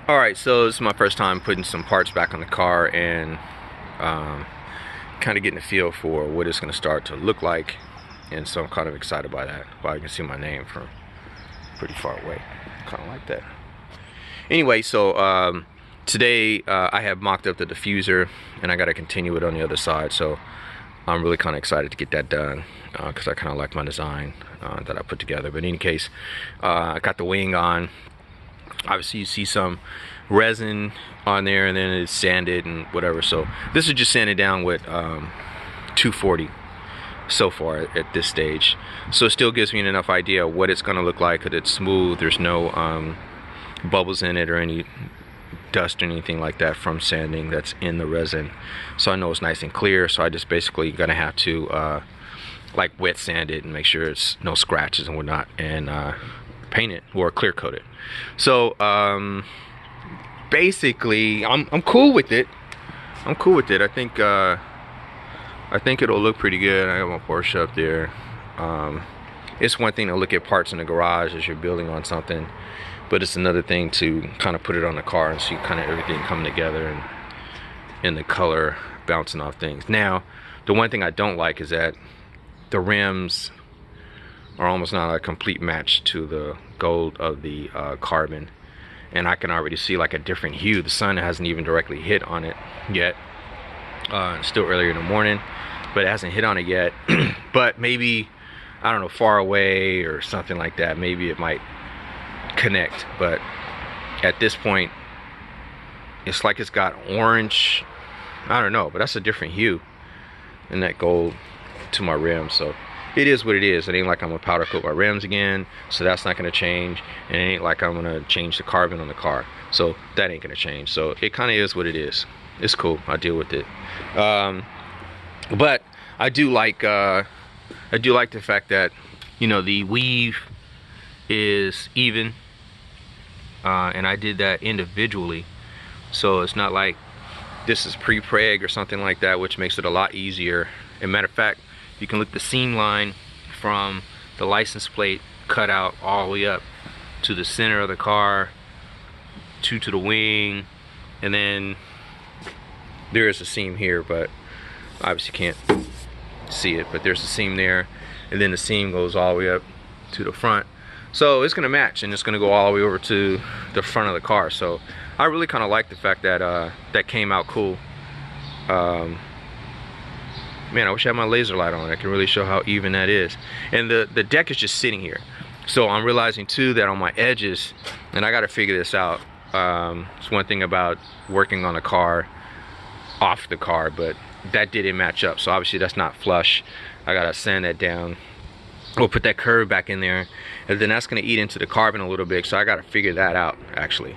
Alright, so this is my first time putting some parts back on the car and kind of getting a feel for what it's going to start to look like. And so I'm kind of excited by that. Well, you can see my name from pretty far away. Kind of like that. Anyway, so today I have mocked up the diffuser and I got to continue it on the other side. So I'm really kind of excited to get that done because I kind of like my design that I put together. But in any case, I got the wing on. Obviously you see some resin on there and then it's sanded and whatever. So this is just sanded down with 240 so far at this stage. So it still gives me enough idea of what it's going to look like, because it's smooth. There's no bubbles in it or any dust or anything like that from sanding that's in the resin. So I know it's nice and clear. So I just basically gonna have to like wet sand it and make sure it's no scratches and whatnot, and paint it or clear coat it. So basically I'm cool with it. I'm cool with it. I think it'll look pretty good. I got my Porsche up there. It's one thing to look at parts in the garage as you're building on something, but it's another thing to kind of put it on the car and see kind of everything coming together and the color bouncing off things. Now, the one thing I don't like is that the rims are almost not a complete match to the gold of the carbon, and I can already see like a different hue. The sun hasn't even directly hit on it yet. It's still earlier in the morning, but it hasn't hit on it yet. But maybe, I don't know, far away or something like that, maybe it might connect. But at this point it's like it's got orange, I don't know, but that's a different hue than that gold to my rim. So it is what it is. It ain't like I'm gonna powder coat my rims again, so that's not gonna change, and it ain't like I'm gonna change the carbon on the car, so that ain't gonna change. So it kind of is what it is. It's cool. I deal with it. But I do like the fact that, you know, the weave is even, and I did that individually, so it's not like this is pre-preg or something like that, which makes it a lot easier. As a matter of fact, you can look the seam line from the license plate cut out all the way up to the center of the car, to the wing, and then there is a seam here, but obviously can't see it, but there's a seam there, and then the seam goes all the way up to the front. So it's gonna match, and it's gonna go all the way over to the front of the car. So I really kind of like the fact that that came out cool. Man, I wish I had my laser light on. I can really show how even that is. And the deck is just sitting here. So I'm realizing too that on my edges, and I gotta figure this out. It's one thing about working on a car, off the car, but that didn't match up. So obviously that's not flush. I gotta sand that down. We'll put that curve back in there, and then that's gonna eat into the carbon a little bit. So I gotta figure that out, actually.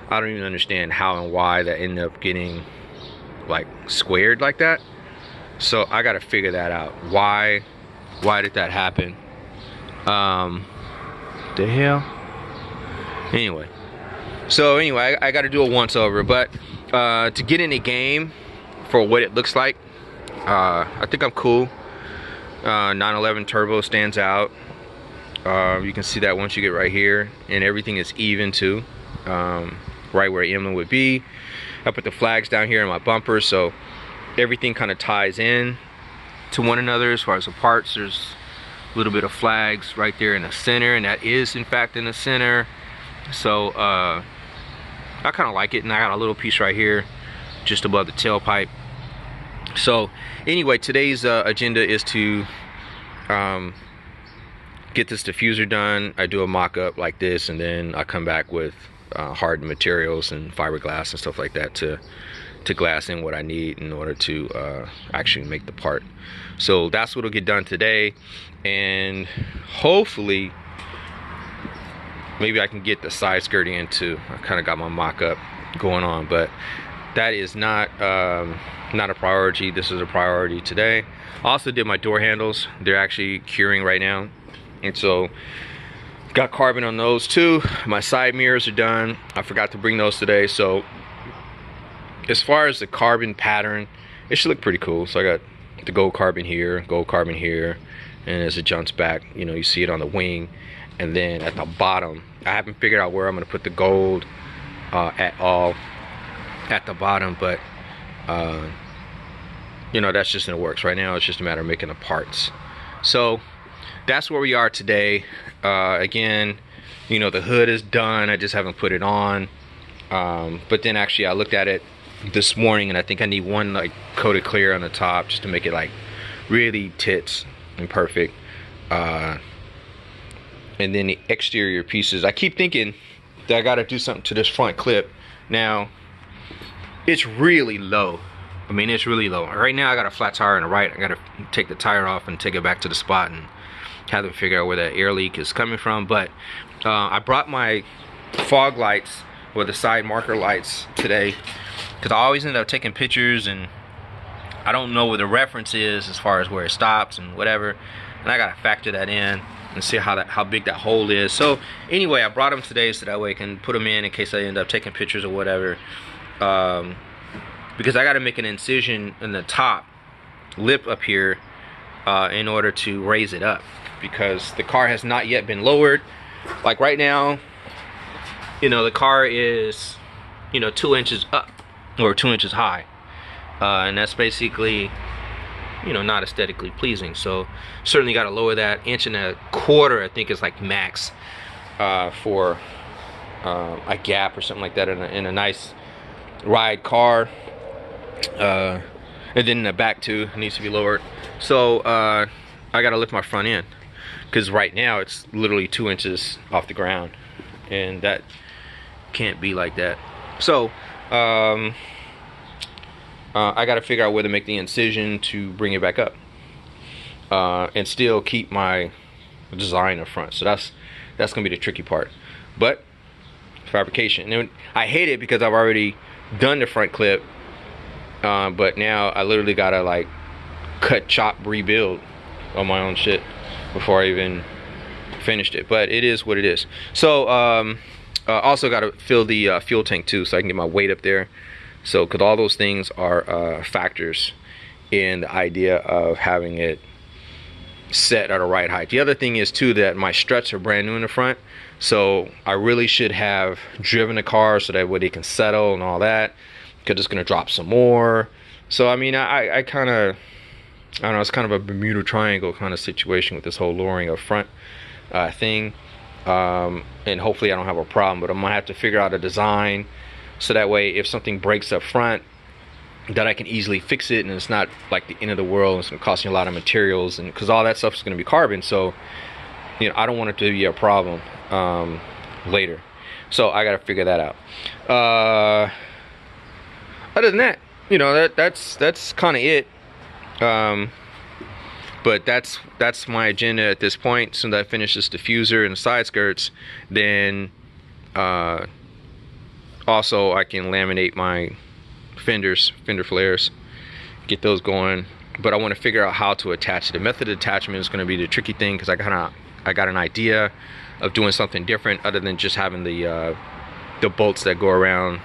I don't even understand how and why that ended up getting like squared like that. So I gotta figure that out. Why did that happen? The hell? Anyway. So anyway, I gotta do a once over, but to get in the game for what it looks like, I think I'm cool. 911 turbo stands out. You can see that once you get right here, and everything is even too, right where emblem would be. I put the flags down here in my bumper, so everything kind of ties in to one another. As far as the parts, there's a little bit of flags right there in the center, and that is in fact in the center. So I kind of like it, and I got a little piece right here just above the tailpipe. So anyway, today's agenda is to get this diffuser done. I do a mock-up like this, and then I come back with hardened materials and fiberglass and stuff like that to glass in what I need in order to actually make the part. So that's what'll get done today, and hopefully maybe I can get the side skirting in too. I kind of got my mock-up going on, but that is not a priority. This is a priority today. I also did my door handles. They're actually curing right now, and so got carbon on those too. My side mirrors are done. I forgot to bring those today. So as far as the carbon pattern, it should look pretty cool. So I got the gold carbon here, and as it jumps back, you know, you see it on the wing. And then at the bottom, I haven't figured out where I'm gonna put the gold at all at the bottom, but you know, that's just in the works right now. It's just a matter of making the parts. So that's where we are today. Again, you know, the hood is done, I just haven't put it on. But then actually I looked at it this morning, and I think I need one like coat of clear on the top just to make it like really tits and perfect. And then the exterior pieces, I keep thinking that I got to do something to this front clip. Now it's really low. I mean, it's really low right now. I got a flat tire on the right. I got to take the tire off and take it back to the spot and have them figure out where that air leak is coming from. But I brought my fog lights, or the side marker lights, today, because I always end up taking pictures and I don't know where the reference is as far as where it stops and whatever, and I gotta factor that in and see how big that hole is. So anyway, I brought them today so that way I can put them in case I end up taking pictures or whatever, because I gotta make an incision in the top lip up here in order to raise it up, because the car has not yet been lowered. Like right now, you know, the car is, you know, 2 inches up or 2 inches high, and that's basically, you know, not aesthetically pleasing. So certainly got to lower that. 1.25 inches I think is like max for a gap or something like that in a nice ride car. And then in the back too, it needs to be lowered. So I got to lift my front end, because right now it's literally 2 inches off the ground, and that can't be like that. So I got to figure out where to make the incision to bring it back up, and still keep my design up front. So that's gonna be the tricky part. But fabrication, and I hate it because I've already done the front clip, but now I literally gotta like cut, chop, rebuild on my own shit before I even finished it. But it is what it is. So also got to fill the fuel tank too, so I can get my weight up there. So, because all those things are factors in the idea of having it set at the right height. The other thing is too that my struts are brand new in the front, so I really should have driven the car so that way they can settle and all that, because it's going to drop some more. So I mean, I kind of, I don't know, it's kind of a Bermuda Triangle kind of situation with this whole lowering up front thing. And hopefully I don't have a problem, but I'm gonna have to figure out a design so that way if something breaks up front, that I can easily fix it, and it's not like the end of the world. It's gonna cost me a lot of materials, and because all that stuff is gonna be carbon, so you know, I don't want it to be a problem later. So I gotta figure that out. Other than that, you know, that's kind of it. But that's my agenda at this point. As soon as I finish this diffuser and the side skirts, then also I can laminate my fender flares, get those going. But I want to figure out how to attach it. The method of attachment is going to be the tricky thing, because I got an idea of doing something different other than just having the bolts that go around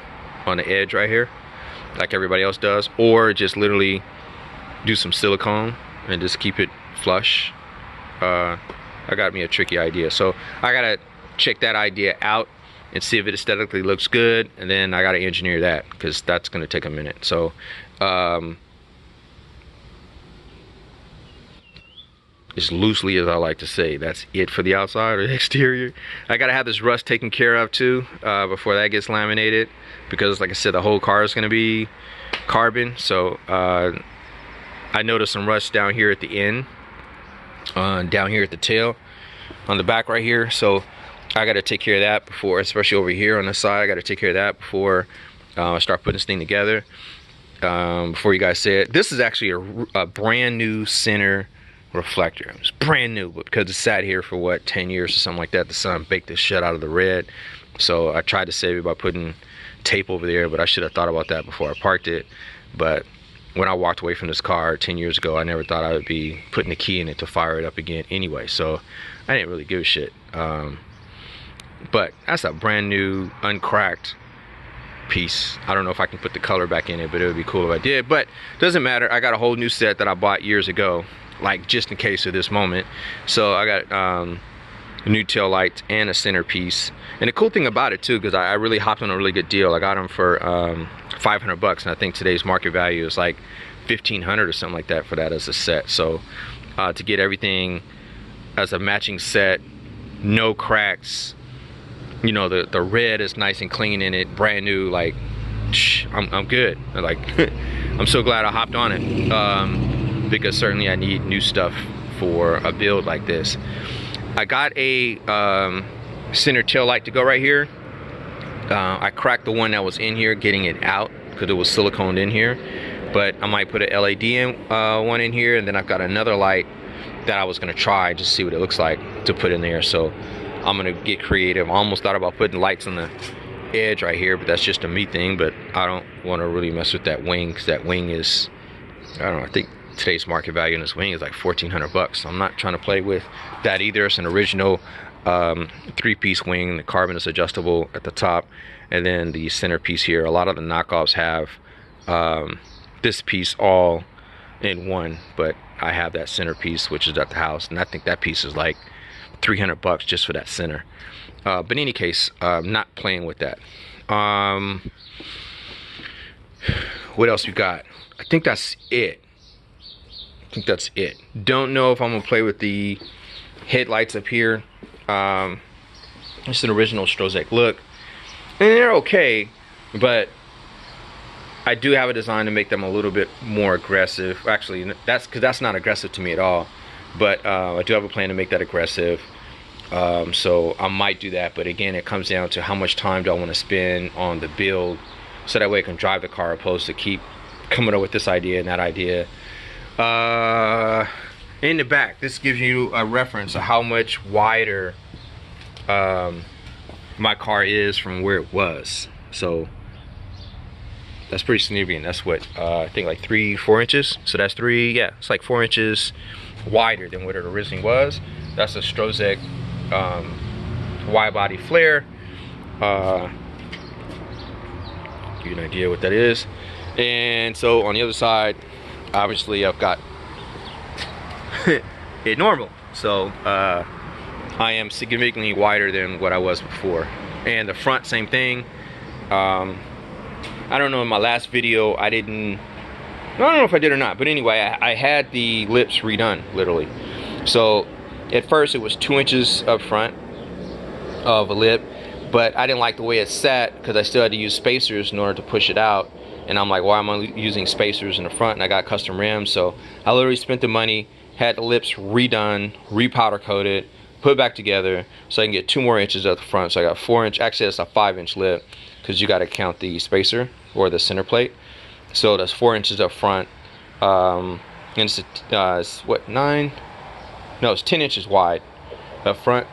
on the edge right here, like everybody else does, or just literally do some silicone and just keep it flush. I got me a tricky idea, so I gotta check that idea out and see if it aesthetically looks good, and then I gotta engineer that, because that's gonna take a minute. So as loosely as I like to say, that's it for the outside or the exterior. I gotta have this rust taken care of too before that gets laminated, because like I said, the whole car is gonna be carbon. So I noticed some rust down here at the end, down here at the tail, on the back right here. So I got to take care of that before, especially over here on the side. I got to take care of that before I start putting this thing together. Before you guys say it, this is actually a brand new center reflector. It's brand new, but because it sat here for what, 10 years or something like that, the sun baked this shit out of the red. So I tried to save it by putting tape over there, but I should have thought about that before I parked it. But when I walked away from this car 10 years ago, I never thought I would be putting the key in it to fire it up again anyway, so I didn't really give a shit. But that's a brand new, uncracked piece. I don't know if I can put the color back in it, but it would be cool if I did. But doesn't matter. I got a whole new set that I bought years ago, like just in case of this moment. So I got new tail lights and a centerpiece. And the cool thing about it too, because I really hopped on a really good deal. I got them for $500, and I think today's market value is like $1,500 or something like that for that as a set. So to get everything as a matching set, no cracks, you know, the red is nice and clean in it, brand new, like I'm good. Like I'm so glad I hopped on it, because certainly I need new stuff for a build like this. I got a center tail light to go right here. I cracked the one that was in here, getting it out because it was siliconed in here, but I might put an LED one in here, and then I've got another light that I was gonna try just to see what it looks like to put in there. So I'm gonna get creative. I almost thought about putting lights on the edge right here, but that's just a me thing. But I don't want to really mess with that wing, because that wing is, I don't know, I think today's market value in this wing is like $1,400. So I'm not trying to play with that either. It's an original 3-piece wing. The carbon is adjustable at the top, and then the centerpiece here. A lot of the knockoffs have this piece all in one, but I have that centerpiece, which is at the house, and I think that piece is like $300 just for that center. But in any case, not playing with that. What else we got? I think that's it. Don't know if I'm gonna play with the headlights up here. It's an original Strozek look, and they're okay, but I do have a design to make them a little bit more aggressive. Actually, that's not aggressive to me at all, but I do have a plan to make that aggressive. So I might do that, but again, it comes down to how much time do I want to spend on the build, so that way I can drive the car, opposed to keep coming up with this idea and that idea. In the back, this gives you a reference of how much wider my car is from where it was. So that's pretty significant. That's what I think, like 3-4 inches. So that's it's like 4 inches wider than what it originally was. That's a Strozek wide body flare. Give you an idea what that is. And so on the other side, obviously I've got it normal. So I am significantly wider than what I was before. And the front, same thing. I don't know, in my last video I don't know if I did or not, but anyway, I had the lips redone, literally. So at first it was 2 inches up front of a lip, but I didn't like the way it sat, because I still had to use spacers in order to push it out. And I'm like, why am I using spacers in the front? And I got custom rims. So I literally spent the money, had the lips redone, re-powder coated, put back together, so I can get 2 more inches at the front. So I got 4 inch, actually that's a 5-inch lip, because you got to count the spacer or the center plate. So that's 4 inches up front, and it's what, 9? No, it's 10 inches wide up front.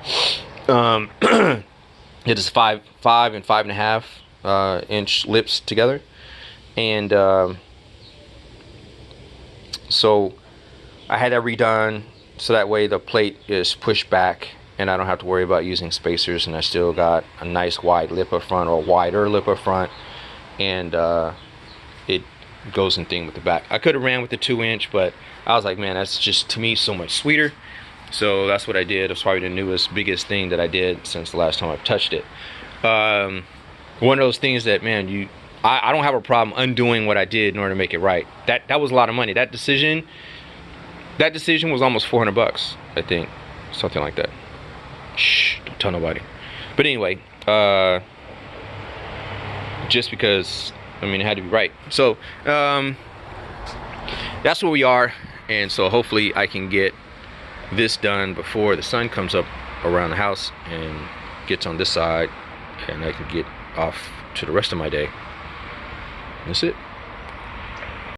It is 5 and 5.5 inch lips together. And so I had that redone, so that way the plate is pushed back and I don't have to worry about using spacers, and I still got a nice wide lip up front, or a wider lip up front, and it goes in thing with the back. I could have ran with the 2-inch, but I was like, man, that's just, to me, so much sweeter. So that's what I did. It's probably the newest, biggest thing that I did since the last time I've touched it. One of those things that, man, I don't have a problem undoing what I did in order to make it right. That was a lot of money. That decision was almost $400, I think, something like that. Shh, don't tell nobody. But anyway, just because, I mean, it had to be right. So that's where we are, and so hopefully I can get this done before the sun comes up around the house and gets on this side, and I can get off to the rest of my day. That's it.